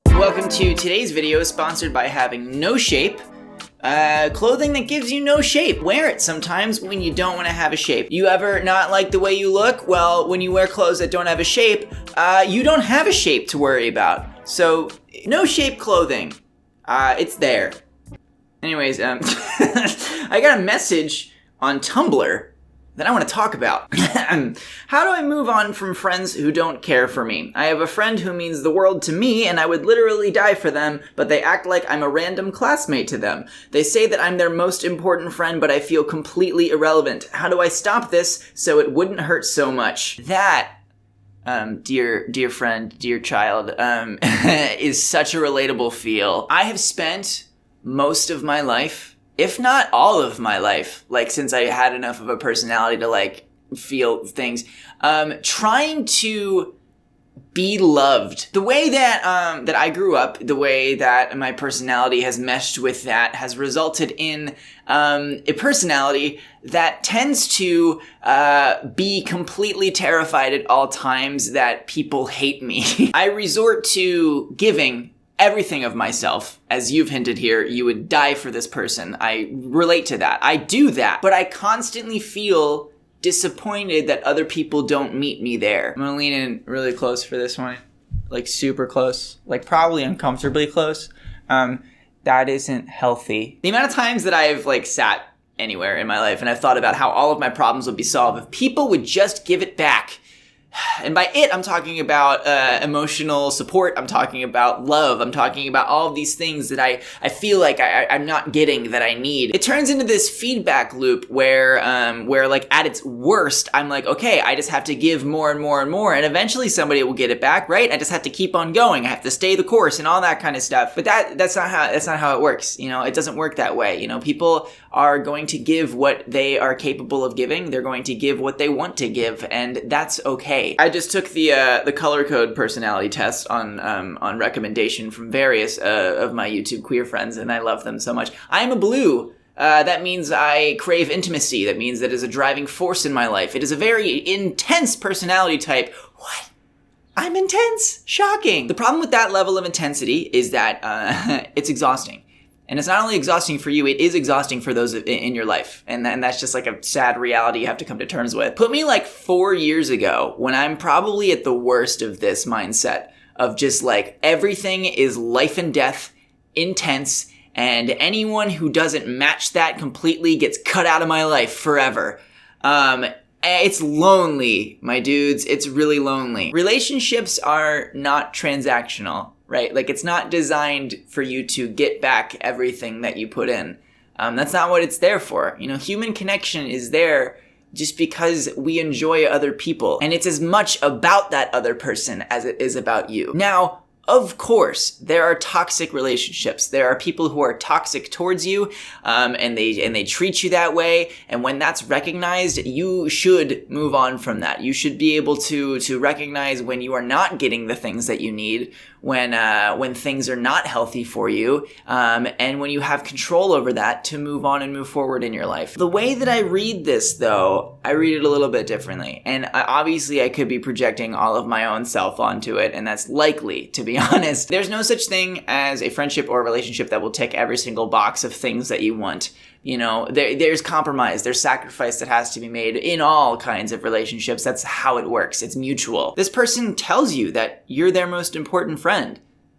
Welcome to today's video, sponsored by having no shape. Clothing that gives you no shape. Wear it sometimes when you don't want to have a shape. You ever not like the way you look? Well, when you wear clothes that don't have a shape, you don't have a shape to worry about. So, no shape clothing. It's there. Anyways, I got a message on Tumblr that I want to talk about. How do I move on from friends who don't care for me? I have a friend who means the world to me, and I would literally die for them, but they act like I'm a random classmate to them. They say that I'm their most important friend, but I feel completely irrelevant. How do I stop this so it wouldn't hurt so much? That, dear friend, dear child, is such a relatable feel. I have spent most of my life, if not all of my life, like since I had enough of a personality to like feel things, trying to be loved. The way that that I grew up, the way that my personality has meshed with that has resulted in a personality that tends to be completely terrified at all times that people hate me. I resort to giving everything of myself. As you've hinted here, you would die for this person. I relate to that. I do that. But I constantly feel disappointed that other people don't meet me there. I'm gonna lean in really close for this one. Like super close. Like probably uncomfortably close. That isn't healthy. The amount of times that I've like sat anywhere in my life and I've thought about how all of my problems would be solved if people would just give it back. And by it, I'm talking about emotional support. I'm talking about love. I'm talking about all of these things that I feel like I'm not getting that I need. It turns into this feedback loop where like at its worst, I'm like, okay, I just have to give more and more and more, and eventually somebody will get it back, right? I just have to keep on going. I have to stay the course and all that kind of stuff. But that's not how it works. You know, it doesn't work that way. You know, people are going to give what they are capable of giving. They're going to give what they want to give, and that's okay. I just took the color code personality test on recommendation from various of my YouTube queer friends, and I love them so much. I am a blue. That means I crave intimacy. That means that is a driving force in my life. It is a very intense personality type. What? I'm intense? Shocking. The problem with that level of intensity is that it's exhausting. And it's not only exhausting for you, it is exhausting for those in your life. And that's just like a sad reality you have to come to terms with. Put me like 4 years ago when I'm probably at the worst of this mindset of just like everything is life and death, intense, and anyone who doesn't match that completely gets cut out of my life forever. It's lonely, my dudes. It's really lonely. Relationships are not transactional. Right? Like, it's not designed for you to get back everything that you put in. That's not what it's there for. You know, human connection is there just because we enjoy other people. And it's as much about that other person as it is about you. Now, of course, there are toxic relationships. There are people who are toxic towards you, and they treat you that way. And when that's recognized, you should move on from that. You should be able to recognize when you are not getting the things that you need, when things are not healthy for you, and when you have control over that to move on and move forward in your life. The way that I read this, though, I read it a little bit differently. And obviously, I could be projecting all of my own self onto it, and that's likely, to be honest. There's no such thing as a friendship or a relationship that will tick every single box of things that you want. You know, there's compromise, there's sacrifice that has to be made in all kinds of relationships. That's how it works. It's mutual. This person tells you that you're their most important friend.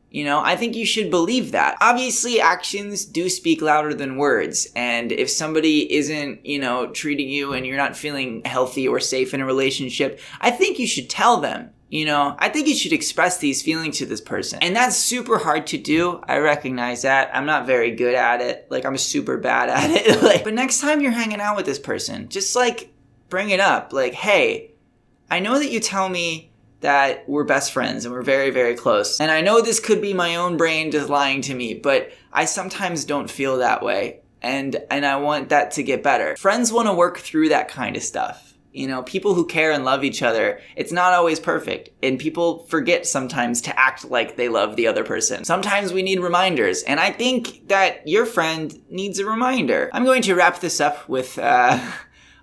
You know, I think you should believe that. Obviously, actions do speak louder than words. And if somebody isn't, you know, treating you and you're not feeling healthy or safe in a relationship, I think you should tell them. You know, I think you should express these feelings to this person. And that's super hard to do. I recognize that. I'm not very good at it. Like, I'm super bad at it. But next time you're hanging out with this person, just like bring it up. Like, hey, I know that you tell me that we're best friends and we're very, very close. And I know this could be my own brain just lying to me, but I sometimes don't feel that way. And I want that to get better. Friends want to work through that kind of stuff. You know, people who care and love each other, it's not always perfect. And people forget sometimes to act like they love the other person. Sometimes we need reminders. And I think that your friend needs a reminder. I'm going to wrap this up with a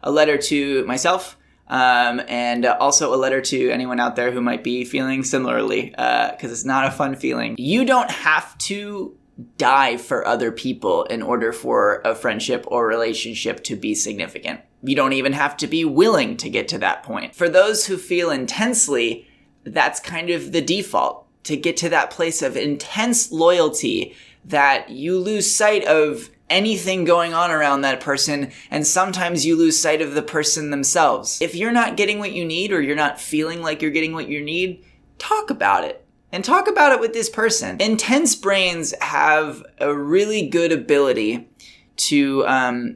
letter to myself, And also a letter to anyone out there who might be feeling similarly, because it's not a fun feeling. You don't have to die for other people in order for a friendship or relationship to be significant. You don't even have to be willing to get to that point. For those who feel intensely, that's kind of the default, to get to that place of intense loyalty that you lose sight of anything going on around that person, and sometimes you lose sight of the person themselves. If you're not getting what you need, or you're not feeling like you're getting what you need, talk about it. And talk about it with this person. Intense brains have a really good ability to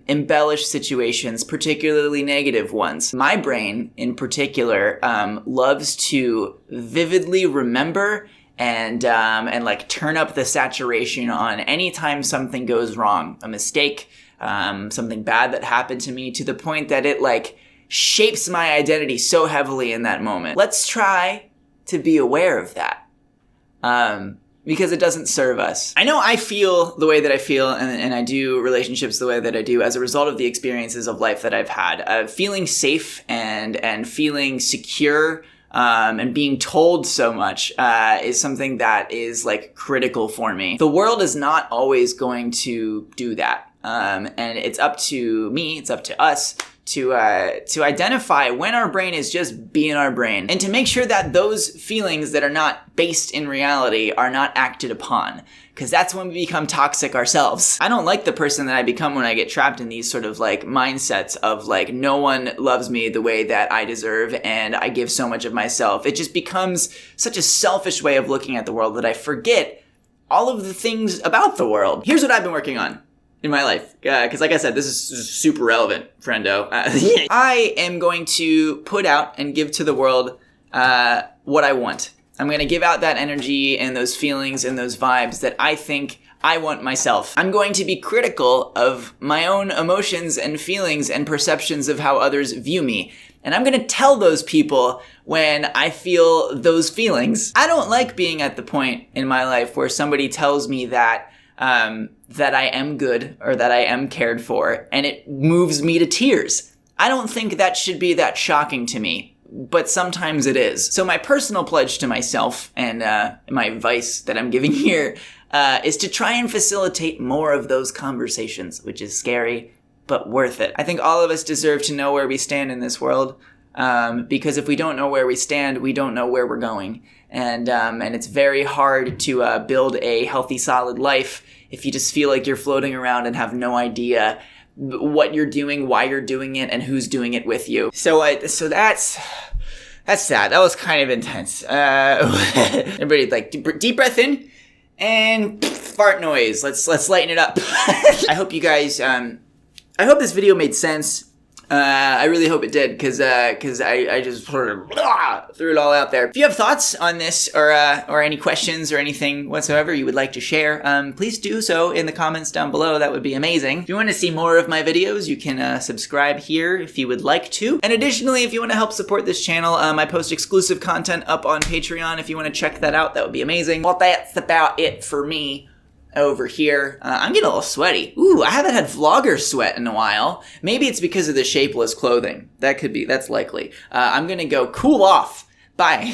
embellish situations, particularly negative ones. My brain, in particular, loves to vividly remember and like turn up the saturation on anytime something goes wrong, a mistake, something bad that happened to me, to the point that it like shapes my identity so heavily in that moment. Let's try to be aware of that, because it doesn't serve us. I know I feel the way that I feel, and I do relationships the way that I do as a result of the experiences of life that I've had. Feeling safe and feeling secure, and being told so much is something that is like critical for me. The world is not always going to do that, and it's up to me, it's up to us to identify when our brain is just being our brain, and to make sure that those feelings that are not based in reality are not acted upon, because that's when we become toxic ourselves. I don't like the person that I become when I get trapped in these sort of like mindsets of like, no one loves me the way that I deserve and I give so much of myself. It just becomes such a selfish way of looking at the world that I forget all of the things about the world. Here's what I've been working on in my life, because like I said, this is super relevant, friendo. I am going to put out and give to the world what I want. I'm going to give out that energy and those feelings and those vibes that I think I want myself. I'm going to be critical of my own emotions and feelings and perceptions of how others view me. And I'm going to tell those people when I feel those feelings. I don't like being at the point in my life where somebody tells me that that I am good or that I am cared for, and it moves me to tears. I don't think that should be that shocking to me, but sometimes it is. So my personal pledge to myself, and my advice that I'm giving here, is to try and facilitate more of those conversations, which is scary, but worth it. I think all of us deserve to know where we stand in this world, because if we don't know where we stand, we don't know where we're going. And it's very hard to build a healthy, solid life if you just feel like you're floating around and have no idea what you're doing, why you're doing it, and who's doing it with you. So that's that. That was kind of intense. Everybody, like, deep breath in and fart noise. Let's lighten it up. I hope you guys. I hope this video made sense. I really hope it did, because I just sort of threw it all out there. If you have thoughts on this, or any questions or anything whatsoever you would like to share, please do so in the comments down below. That would be amazing. If you want to see more of my videos, you can subscribe here if you would like to. And additionally, if you want to help support this channel, I post exclusive content up on Patreon. If you want to check that out, that would be amazing. Well, that's about it for me over here. I'm getting a little sweaty. Ooh, I haven't had vlogger sweat in a while. Maybe it's because of the shapeless clothing. That's likely. I'm gonna go cool off. Bye.